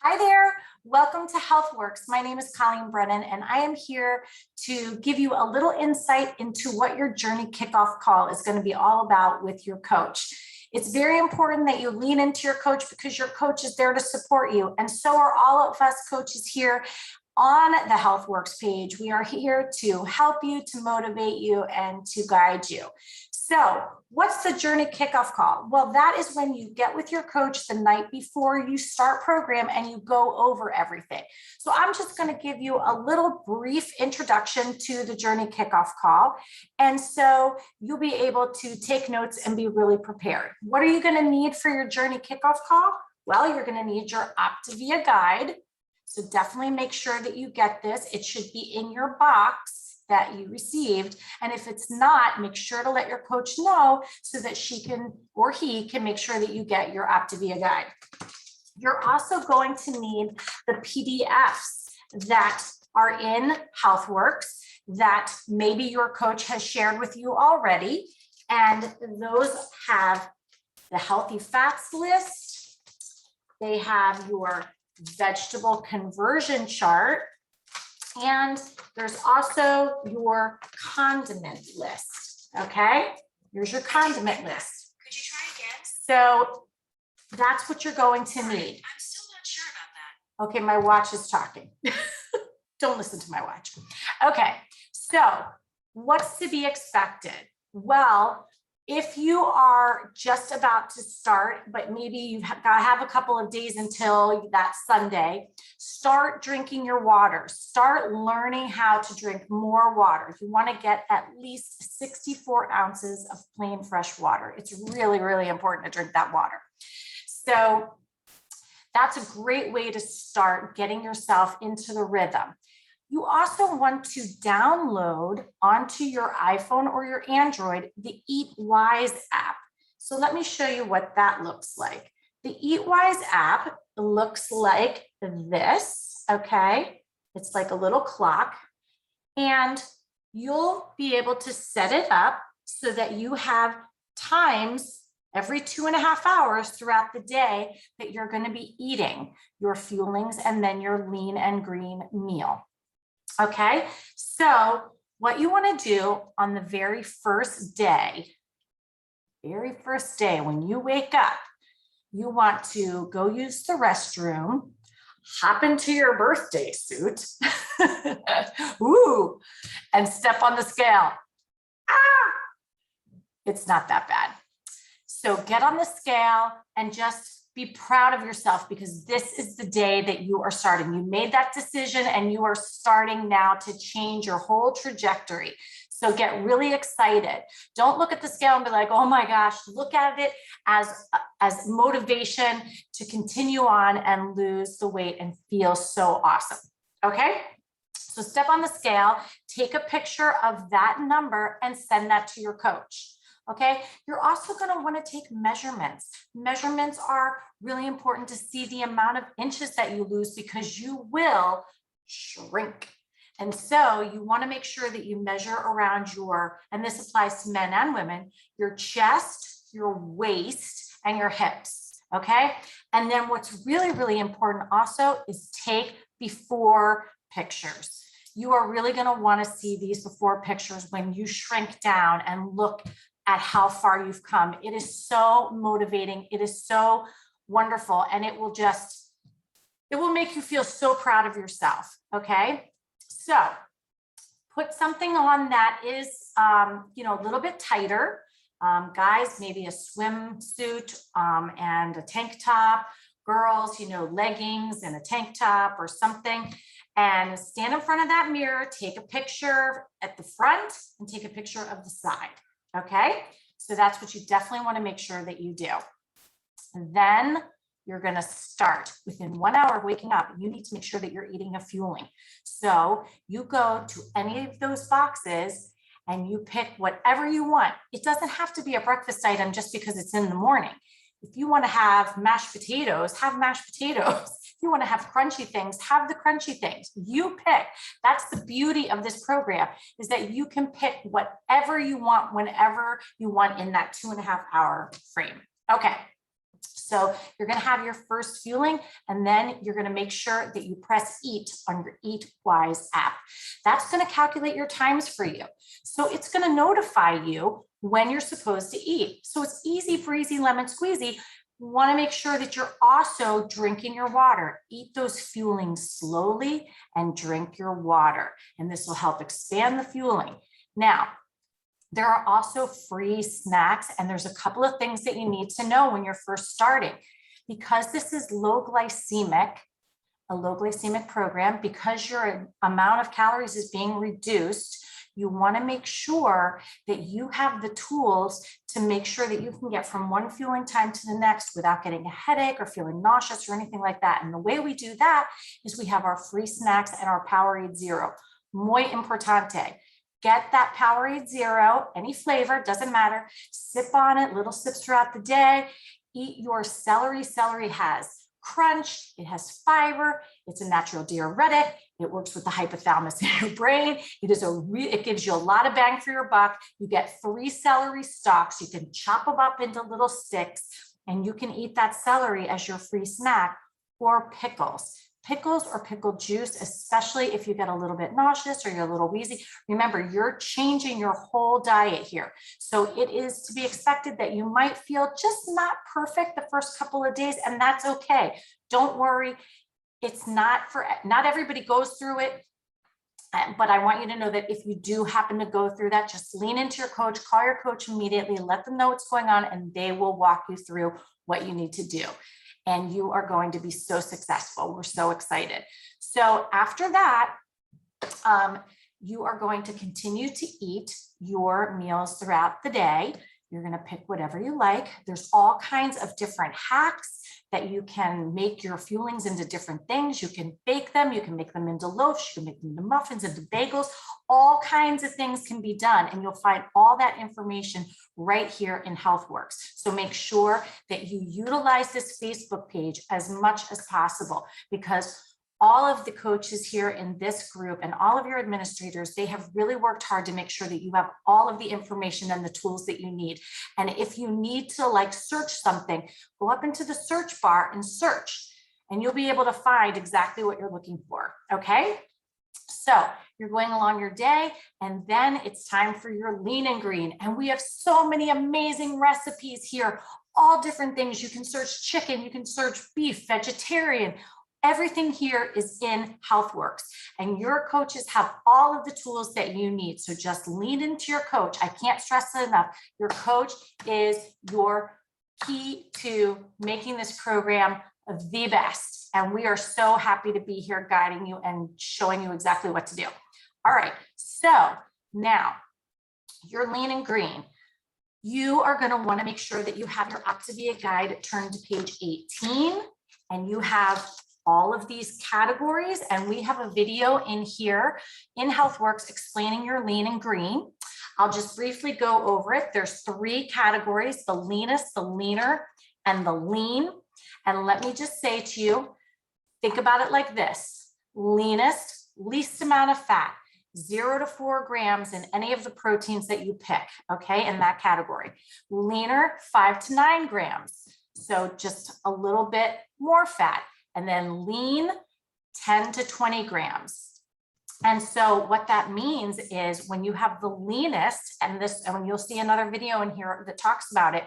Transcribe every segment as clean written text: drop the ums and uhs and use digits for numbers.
Hi there, welcome to Healthworks. My name is Colleen Brennan, and I am here to give you a little insight into what your journey kickoff call is going to be all about with your coach. It's very important that you lean into your coach because your coach is there to support you, and so are all of us coaches here on the Healthworks page. We are here to help you, to motivate you, and to guide you. So what's the journey kickoff call? Well, that is when you get with your coach the night before you start program and you go over everything. So I'm just going to give you a little brief introduction to the journey kickoff call. And so you'll be able to take notes and be really prepared. What are you going to need for your journey kickoff call? Well, you're going to need your Optavia guide. So definitely make sure that you get this. It should be in your box that you received. And if it's not, make sure to let your coach know so that she can, or he can, make sure that you get your Optavia guide. You're also going to need the PDFs that are in Healthworks that maybe your coach has shared with you already. And those have the healthy fats list. They have your vegetable conversion chart. And there's also your condiment list, okay? Here's your condiment list. Could you try again? So that's what you're going to need. I'm still not sure about that. Okay, my watch is talking. Don't listen to my watch. Okay, so what's to be expected? Well, if you are just about to start, but maybe you have a couple of days until that Sunday, start drinking your water. Start learning how to drink more water. You want to get at least 64 ounces of plain fresh water. It's really, really important to drink that water. So that's a great way to start getting yourself into the rhythm. You also want to download onto your iPhone or your Android the EatWise app. So let me show you what that looks like. The EatWise app looks like this, okay? It's like a little clock, and you'll be able to set it up so that you have times every 2.5 hours throughout the day that you're going to be eating your fuelings and then your lean and green meal. Okay, so what you want to do on the very first day when you wake up, you want to go use the restroom, hop into your birthday suit, ooh, and step on the scale. Ah! It's not that bad. So get on the scale and just be proud of yourself because this is the day that you are starting. You made that decision and you are starting now to change your whole trajectory. So get really excited. Don't look at the scale and be like, oh my gosh, look at it as motivation to continue on and lose the weight and feel so awesome. Okay? So step on the scale, take a picture of that number and send that to your coach. Okay, you're also going to want to take measurements. Measurements are really important to see the amount of inches that you lose because you will shrink. And so you want to make sure that you measure around your, and this applies to men and women, your chest, your waist, and your hips. Okay, and then what's really, really important also is take before pictures. You are really going to want to see these before pictures when you shrink down and look at how far you've come. It is so motivating. It is so wonderful. And it will make you feel so proud of yourself. Okay. So put something on that is, a little bit tighter. Guys, maybe a swimsuit and a tank top. Girls, leggings and a tank top or something. And stand in front of that mirror, take a picture at the front and take a picture of the side. Okay, so that's what you definitely want to make sure that you do. And then you're going to start within 1 hour of waking up. You need to make sure that you're eating a fueling. So you go to any of those boxes and you pick whatever you want. It doesn't have to be a breakfast item just because it's in the morning. If you want to have mashed potatoes, have mashed potatoes. If you want to have crunchy things, have the crunchy things. You pick. That's the beauty of this program, is that you can pick whatever you want, whenever you want in that 2.5 hour frame. Okay. So you're going to have your first fueling, and then you're going to make sure that you press eat on your EatWise app. That's going to calculate your times for you. So it's going to notify you when you're supposed to eat. So it's easy breezy lemon squeezy. Want to make sure that you're also drinking your water. Eat those fuelings slowly and drink your water. And this will help expand the fueling. Now, there are also free snacks, and there's a couple of things that you need to know when you're first starting. Because this is a low glycemic program, because your amount of calories is being reduced, you want to make sure that you have the tools to make sure that you can get from one fueling time to the next without getting a headache or feeling nauseous or anything like that. And the way we do that is we have our free snacks and our Powerade Zero. Muy importante. Get that Powerade Zero, any flavor, doesn't matter. Sip on it, little sips throughout the day. Eat your celery. Celery has crunch, it has fiber, it's a natural diuretic, it works with the hypothalamus in your brain. It gives you a lot of bang for your buck. You get 3 celery stalks. You can chop them up into little sticks, and you can eat that celery as your free snack, or pickles. Pickles or pickle juice, especially if you get a little bit nauseous or you're a little wheezy. Remember, you're changing your whole diet here. So it is to be expected that you might feel just not perfect the first couple of days, and that's okay. Don't worry. It's not everybody goes through it. But I want you to know that if you do happen to go through that, just lean into your coach, call your coach immediately, let them know what's going on, and they will walk you through what you need to do. And you are going to be so successful. We're so excited. So after that, you are going to continue to eat your meals throughout the day. You're going to pick whatever you like. There's all kinds of different hacks that you can make your fuelings into different things. You can bake them. You can make them into loaves. You can make them into muffins, into bagels. All kinds of things can be done. And you'll find all that information right here in Healthworks. So make sure that you utilize this Facebook page as much as possible, because all of the coaches here in this group and all of your administrators, they have really worked hard to make sure that you have all of the information and the tools that you need. And if you need to search something, go up into the search bar and search, and you'll be able to find exactly what you're looking for, okay? So you're going along your day, and then it's time for your lean and green. And we have so many amazing recipes here, all different things. You can search chicken, you can search beef, vegetarian. Everything here is in Healthworks, and your coaches have all of the tools that you need. So just lean into your coach. I can't stress it enough. Your coach is your key to making this program the best. And we are so happy to be here guiding you and showing you exactly what to do. All right, so now you're lean and green. You are going to want to make sure that you have your Up to Be a Guide turned to page 18, and you have all of these categories, and we have a video in here in Healthworks explaining your lean and green. I'll just briefly go over it. There's 3 categories: the leanest, the leaner, and the lean. And let me just say to you, think about it like this: leanest, least amount of fat, 0 to 4 grams in any of the proteins that you pick, okay, in that category. Leaner, 5 to 9 grams, so just a little bit more fat. And then lean, 10 to 20 grams. And so what that means is when you have the leanest, and when you'll see another video in here that talks about it,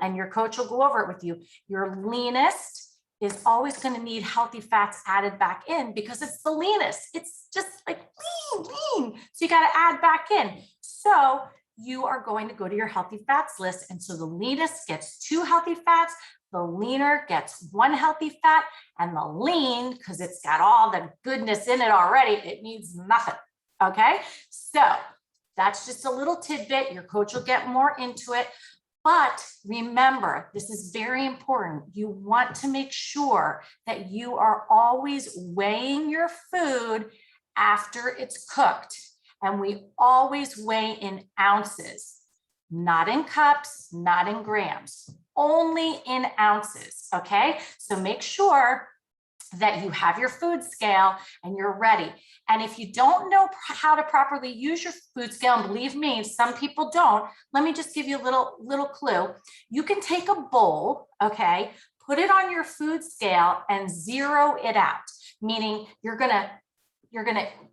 and your coach will go over it with you, your leanest is always going to need healthy fats added back in because it's the leanest. It's just like lean. So you got to add back in. So you are going to go to your healthy fats list. And so the leanest gets 2 healthy fats. The leaner gets 1 healthy fat, and the lean, because it's got all the goodness in it already, it needs nothing, okay? So that's just a little tidbit. Your coach will get more into it. But remember, this is very important. You want to make sure that you are always weighing your food after it's cooked. And we always weigh in ounces, not in cups, not in grams. Only in ounces, okay? So make sure that you have your food scale and you're ready. And if you don't know how to properly use your food scale, and believe me, some people don't, let me just give you a little clue. You can take a bowl, okay, put it on your food scale and zero it out, meaning you're gonna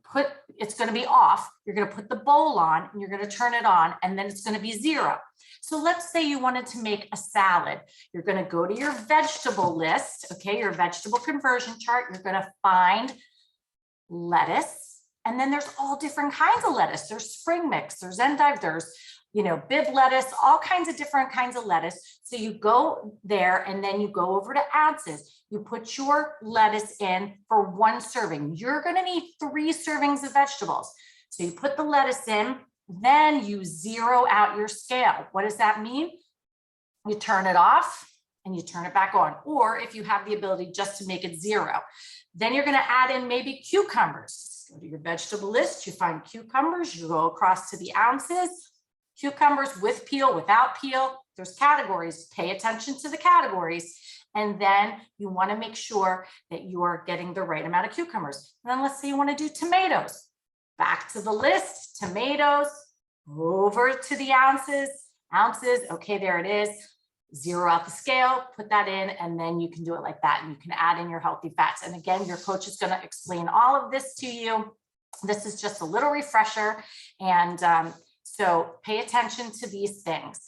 put, it's gonna be off, you're gonna put the bowl on and you're gonna turn it on, and then it's gonna be zero. So let's say you wanted to make a salad. You're gonna go to your vegetable list, okay, your vegetable conversion chart. You're gonna find lettuce, and then there's all different kinds of lettuce. There's spring mix, there's endive, there's, you know, bib lettuce, all kinds of different kinds of lettuce. So you go there and then you go over to ounces. You put your lettuce in for 1 serving. You're gonna need 3 servings of vegetables. So you put the lettuce in, then you zero out your scale. What does that mean? You turn it off and you turn it back on. Or if you have the ability just to make it zero, then you're gonna add in maybe cucumbers. Go to your vegetable list, you find cucumbers, you go across to the ounces, cucumbers with peel, without peel. There's categories, pay attention to the categories. And then you wanna make sure that you're getting the right amount of cucumbers. And then let's say you wanna do tomatoes. Back to the list, tomatoes, over to the ounces, okay, there it is. Zero out the scale, put that in, and then you can do it like that. And you can add in your healthy fats. And again, your coach is gonna explain all of this to you. This is just a little refresher. And so pay attention to these things.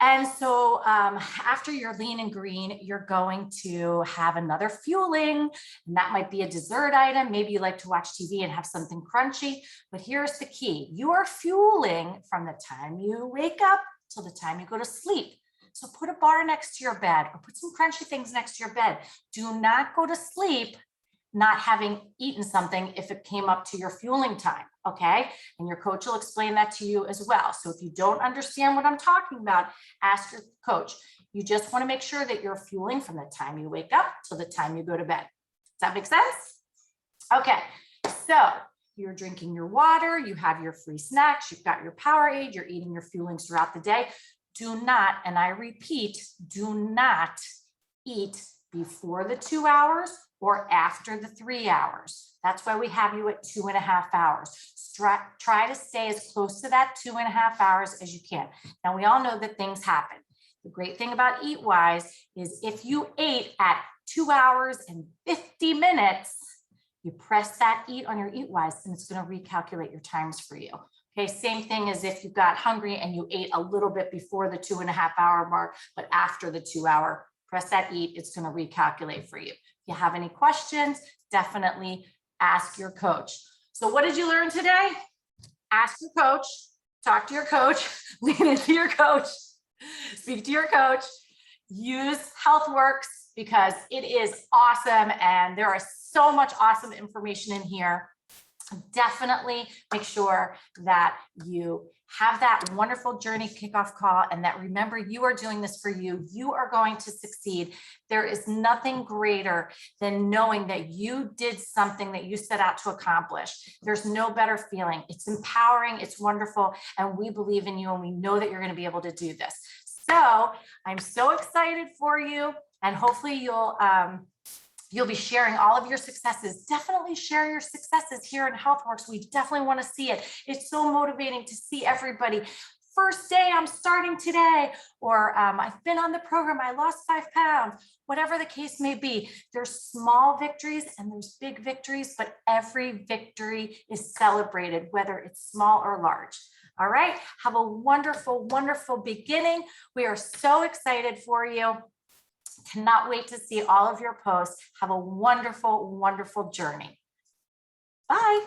And so after your lean and green, you're going to have another fueling, and that might be a dessert item. Maybe you like to watch TV and have something crunchy, but here's the key. You are fueling from the time you wake up till the time you go to sleep. So put a bar next to your bed or put some crunchy things next to your bed. Do not go to sleep not having eaten something if it came up to your fueling time, okay? And your coach will explain that to you as well. So if you don't understand what I'm talking about, ask your coach. You just wanna make sure that you're fueling from the time you wake up till the time you go to bed. Does that make sense? Okay, so you're drinking your water, you have your free snacks, you've got your Powerade, you're eating your fuelings throughout the day. Do not, and I repeat, do not eat before the 2 hours or after the 3 hours. That's why we have you at 2.5 hours. Try to stay as close to that 2.5 hours as you can. Now, we all know that things happen. The great thing about Eat Wise is if you ate at 2 hours and 50 minutes, you press that eat on your Eat Wise and it's gonna recalculate your times for you. Okay, same thing as if you got hungry and you ate a little bit before the 2.5 hour mark, but after the 2 hour, press that eat, it's gonna recalculate for you. If you have any questions, definitely ask your coach. So what did you learn today? Ask your coach, talk to your coach, lean into your coach, speak to your coach, use Healthworks because it is awesome and there is so much awesome information in here. Definitely make sure that you have that wonderful journey kickoff call and that remember you are doing this for you. You are going to succeed. There is nothing greater than knowing that you did something that you set out to accomplish. There's no better feeling. It's empowering, it's wonderful, and we believe in you and we know that you're going to be able to do this. So I'm so excited for you and hopefully you'll be sharing all of your successes. Definitely share your successes here in Healthworks. We definitely want to see it. It's so motivating to see everybody. First day, I'm starting today, or I've been on the program, I lost 5 pounds, whatever the case may be. There's small victories and there's big victories, but every victory is celebrated, whether it's small or large. All right, have a wonderful, wonderful beginning. We are so excited for you. Cannot wait to see all of your posts. Have a wonderful, wonderful journey. Bye.